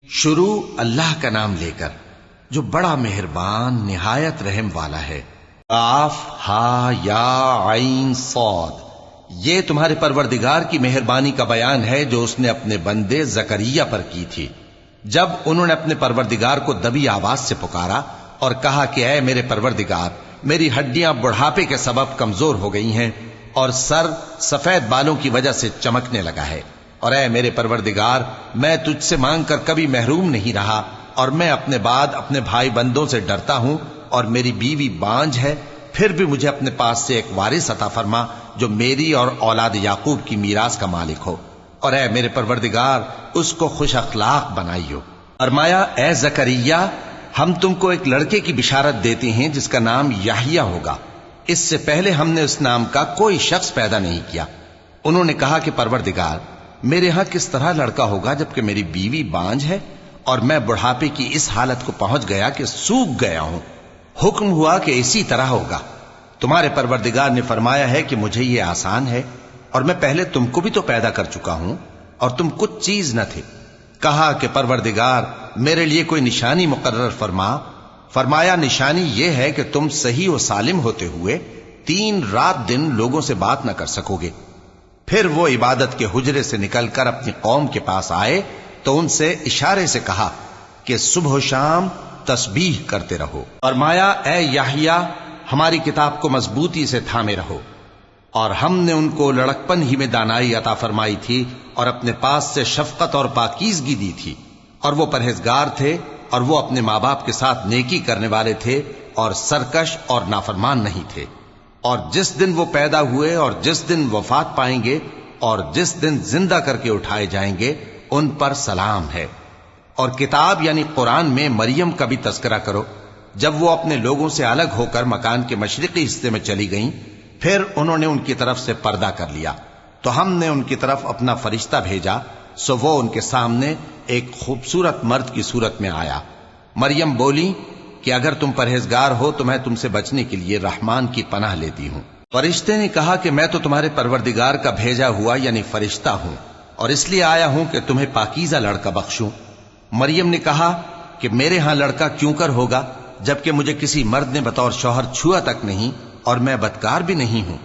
شروع اللہ کا نام لے کر جو بڑا مہربان نہایت رحم والا ہے۔ قاف ہا یا عین صاد، یہ تمہارے پروردگار کی مہربانی کا بیان ہے جو اس نے اپنے بندے زکریا پر کی تھی جب انہوں نے اپنے پروردگار کو دبی آواز سے پکارا اور کہا کہ اے میرے پروردگار، میری ہڈیاں بڑھاپے کے سبب کمزور ہو گئی ہیں اور سر سفید بالوں کی وجہ سے چمکنے لگا ہے، اور اے میرے پروردگار، میں تجھ سے مانگ کر کبھی محروم نہیں رہا، اور میں اپنے بعد اپنے بھائی بندوں سے ڈرتا ہوں، اور میری بیوی بانجھ ہے، پھر بھی مجھے اپنے پاس سے ایک وارث عطا فرما جو میری اور اولاد یعقوب کی میراث کا مالک ہو، اور اے میرے پروردگار، اس کو خوش اخلاق بنائیو۔ فرمایا اے زکریا، ہم تم کو ایک لڑکے کی بشارت دیتے ہیں جس کا نام یحییٰ ہوگا، اس سے پہلے ہم نے اس نام کا کوئی شخص پیدا نہیں کیا۔ انہوں نے کہا کہ پروردگار، میرے ہاں کس طرح لڑکا ہوگا جبکہ میری بیوی بانجھ ہے اور میں بڑھاپے کی اس حالت کو پہنچ گیا کہ سوکھ گیا ہوں؟ حکم ہوا کہ اسی طرح ہوگا۔ تمہارے پروردگار نے فرمایا ہے کہ مجھے یہ آسان ہے، اور میں پہلے تم کو بھی تو پیدا کر چکا ہوں اور تم کچھ چیز نہ تھے۔ کہا کہ پروردگار، میرے لیے کوئی نشانی مقرر فرما۔ فرمایا نشانی یہ ہے کہ تم صحیح و سالم ہوتے ہوئے 3 رات دن لوگوں سے بات نہ کر سکو گے۔ پھر وہ عبادت کے حجرے سے نکل کر اپنی قوم کے پاس آئے تو ان سے اشارے سے کہا کہ صبح و شام تسبیح کرتے رہو۔ فرمایا اے یحییٰ، ہماری کتاب کو مضبوطی سے تھامے رہو، اور ہم نے ان کو لڑکپن ہی میں دانائی عطا فرمائی تھی اور اپنے پاس سے شفقت اور پاکیزگی دی تھی، اور وہ پرہیزگار تھے، اور وہ اپنے ماں باپ کے ساتھ نیکی کرنے والے تھے اور سرکش اور نافرمان نہیں تھے۔ اور جس دن وہ پیدا ہوئے اور جس دن وفات پائیں گے اور جس دن زندہ کر کے اٹھائے جائیں گے ان پر سلام ہے۔ اور کتاب یعنی قرآن میں مریم کا بھی تذکرہ کرو، جب وہ اپنے لوگوں سے الگ ہو کر مکان کے مشرقی حصے میں چلی گئیں، پھر انہوں نے ان کی طرف سے پردہ کر لیا تو ہم نے ان کی طرف اپنا فرشتہ بھیجا، سو وہ ان کے سامنے ایک خوبصورت مرد کی صورت میں آیا۔ مریم بولی کہ اگر تم پرہیزگار ہو تو میں تم سے بچنے کے لیے رحمان کی پناہ لیتی ہوں۔ فرشتے نے کہا کہ میں تو تمہارے پروردگار کا بھیجا ہوا یعنی فرشتہ ہوں، اور اس لیے آیا ہوں کہ تمہیں پاکیزہ لڑکا بخشوں۔ مریم نے کہا کہ میرے ہاں لڑکا کیوں کر ہوگا جبکہ مجھے کسی مرد نے بطور شوہر چھوا تک نہیں اور میں بدکار بھی نہیں ہوں۔